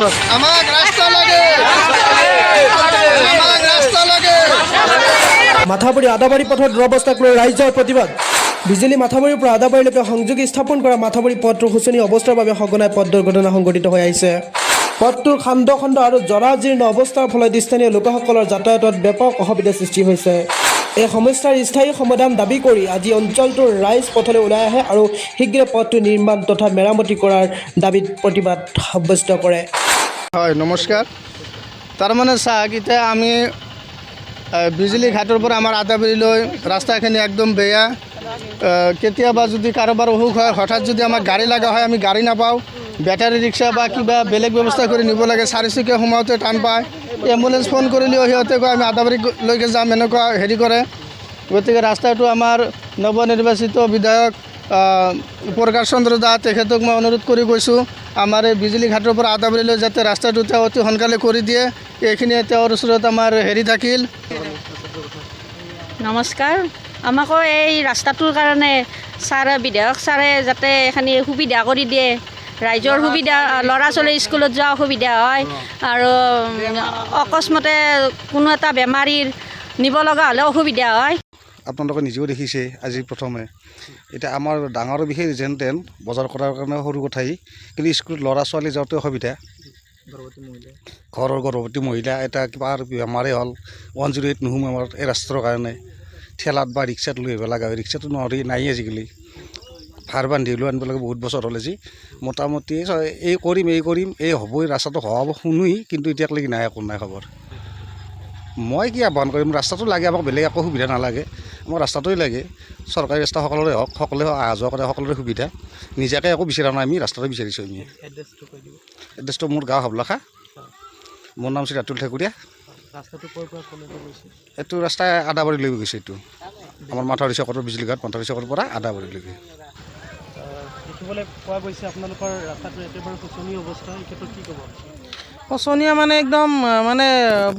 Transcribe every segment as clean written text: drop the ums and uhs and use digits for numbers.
আমাক ৰাস্তা লাগে, আমাক ৰাস্তা লাগে। মাথাবাৰী আদাবাৰী পথত দুৰৱস্থাক লৈ ৰাইজৰ প্ৰতিবাদ। বিজুলী মাথাবাৰীৰ পৰা আদাবাৰীলৈকে সংযোগী স্থাপন কৰা মাথাবাৰী পথটোৰ শোচনীয় অৱস্থাৰ বাবে সঘনাই পথ দুৰ্ঘটনা সংঘটিত হৈ আহিছে। পথটোৰ খণ্ড খণ্ড আৰু জৰাজীৰ্ণ অৱস্থাৰ ফলত স্থানীয় লোকসকলৰ যাতায়াতত ব্যাপক অসুবিধাৰ সৃষ্টি হৈছে। এই সমস্যাৰ স্থায়ী সমাধান দাবী কৰি আজি অঞ্চলটোৰ ৰাইজ পথলৈ ওলাই আহে আৰু শীঘ্ৰে পথটো নিৰ্মাণ তথা মেৰামতি কৰাৰ দাবীত প্ৰতিবাদ সাব্যস্ত কৰে। হয়, নমস্কাৰ। তাৰমানে চাওক, এতিয়া আমি বিজুলী ঘাটৰ পৰা আমাৰ আদাবাৰীলৈ ৰাস্তাখিনি একদম বেয়া। কেতিয়াবা যদি কাৰোবাৰ অসুখ হয়, হঠাৎ যদি আমাক গাড়ী লগা হয়, আমি গাড়ী নাপাওঁ। বেটাৰী ৰিক্সা বা কিবা বেলেগ ব্যৱস্থা কৰি নিব লাগে, চাৰিচকীয়া সোমাওঁতে টান পায়। এম্বুলেঞ্চ ফোন কৰিলেও সিহঁতে কয় আমি আদাবাৰীলৈকে যাম, এনেকুৱা হেৰি কৰে। গতিকে ৰাস্তাটো আমাৰ নৱনিৰ্বাচিত বিধায়ক প্ৰকাশ চন্দ্ৰ দা, তেখেতক মই অনুৰোধ কৰি কৈছোঁ, আমাৰ এই বিজুলী ঘাটৰ পৰা আদাবাৰীলৈ যাতে ৰাস্তাটো তেওঁ অতি সোনকালে কৰি দিয়ে। এইখিনিয়ে তেওঁৰ ওচৰত আমাৰ হেৰি থাকিল। নমস্কাৰ। আমাকো এই ৰাস্তাটোৰ কাৰণে বিধায়ক ছাৰে যাতে এইখিনি সুবিধা কৰি দিয়ে, ৰাইজৰ সুবিধা, ল'ৰা ছোৱালী স্কুলত যোৱা অসুবিধা হয় আৰু অকস্মাতে কোনো এটা বেমাৰীৰ নিব লগা হ'লে অসুবিধা হয়। আপোনালোকে নিজেও দেখিছে আজি প্ৰথমে। এতিয়া আমাৰ ডাঙৰ বিশেষ যেন তেন বজাৰ কৰাৰ কাৰণে সৰু কথাই, কিন্তু স্কুলত ল'ৰা ছোৱালী যাওঁতে অসুবিধা। ঘৰৰ গৰ্ভৱতী মহিলা এটা কিবা আৰু বেমাৰেই হ'ল 108 নোহোম আমাৰ এই ৰাস্তাৰ কাৰণে ঠেলাত বা ৰিক্সাত লৈ আহিব লগা হয়। ৰিক্সাটো নোৱাৰি, নাই আজিকালি। ভাৰ বান্ধি লৈ আনিব লাগে, বহুত বছৰ হ'ল আজি। মোটামুটি এই কৰিম এই হ'বই, ৰাস্তাটো হ'ব শুনোই, কিন্তু এতিয়ালৈকে নাই, একো নাই খবৰ। মই কি আহ্বান কৰিম, ৰাস্তাটো লাগে আমাক, বেলেগ একো সুবিধা নালাগে, আমাক ৰাস্তাটোৱে লাগে। চৰকাৰী ৰাস্তা সকলোৰে হওক, সকলোৱে অহা যোৱা কৰে, সকলোৰে সুবিধা। নিজাকৈ একো বিচৰা নাই, আমি ৰাস্তাটো বিচাৰিছোঁ। আমি এড্ৰেছটো মোৰ গাঁও হাবলাখা, মোৰ নাম শ্ৰী ৰাতুল ঠেকুৰীয়া। এইটো ৰাস্তা আদাবাৰীলৈ গৈছে। এইটো আমাৰ মাথাউৰি চকৰ বিজুলী ঘাট মাথাউৰি চকৰ পৰা আদাবাৰীলৈকে। দেখিবলৈ পোৱা গৈছে আপোনালোকৰ ৰাস্তাটো একেবাৰে শোচনীয় অৱস্থা, এই ক্ষেত্ৰত কি ক'ব? শোচনীয় মানে একদম মানে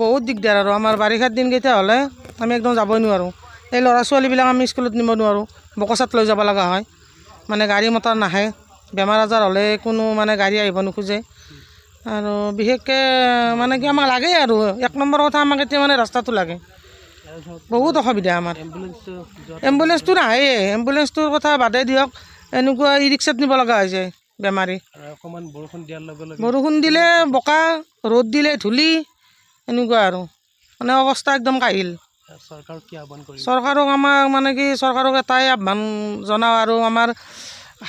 বহুত দিগদাৰ আৰু আমাৰ বাৰিষাৰ দিনকেইটা হ'লে আমি একদম যাবই নোৱাৰোঁ। এই ল'ৰা ছোৱালীবিলাক আমি স্কুলত নিব নোৱাৰোঁ, বকচাত লৈ যাব লগা হয়। মানে গাড়ী মটৰ নাহে, বেমাৰ আজাৰ হ'লে কোনো মানে গাড়ী আহিব নোখোজে। আৰু বিশেষকৈ মানে কি আমাক লাগে আৰু এক নম্বৰ কথা, আমাক এতিয়া মানে ৰাস্তাটো লাগে, বহুত অসুবিধা আমাৰ। এম্বুলেঞ্চটো নাহে, এম্বুলেঞ্চটোৰ কথা বাদে দিয়ক, এনেকুৱা ই ৰিক্সাত নিব লগা হৈছে বেমাৰী। অকণমান বৰষুণ দিয়াৰ লগে লগে, বৰষুণ দিলে বোকা, ৰ'দ দিলে ধূলি, এনেকুৱা আৰু মানে অৱস্থা একদম কাহিল। চৰকাৰক কি আহ্বান কৰিব? চৰকাৰক আমাক মানে কি, চৰকাৰক এটাই আহ্বান জনাওঁ আৰু আমাৰ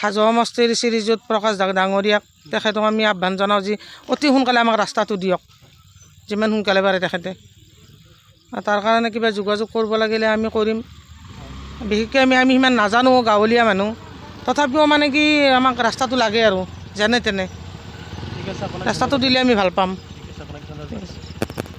হাজো সমষ্টিৰ শ্ৰীযুত প্ৰকাশ ডাঙৰীয়াক, তেখেতক আমি আহ্বান জনাওঁ যে অতি সোনকালে আমাক ৰাস্তাটো দিয়ক, যিমান সোনকালে পাৰে তেখেতে। তাৰ কাৰণে কিবা যোগাযোগ কৰিব লাগিলে আমি কৰিম। বিশেষকৈ আমি সিমান নাজানো, গাঁৱলীয়া মানুহ, তথাপিও মানে কি আমাক ৰাস্তাটো লাগে আৰু যেনে তেনে। ঠিক আছে, ৰাস্তাটো দিলে আমি ভাল পাম। আপোনাক ধন্যবাদ।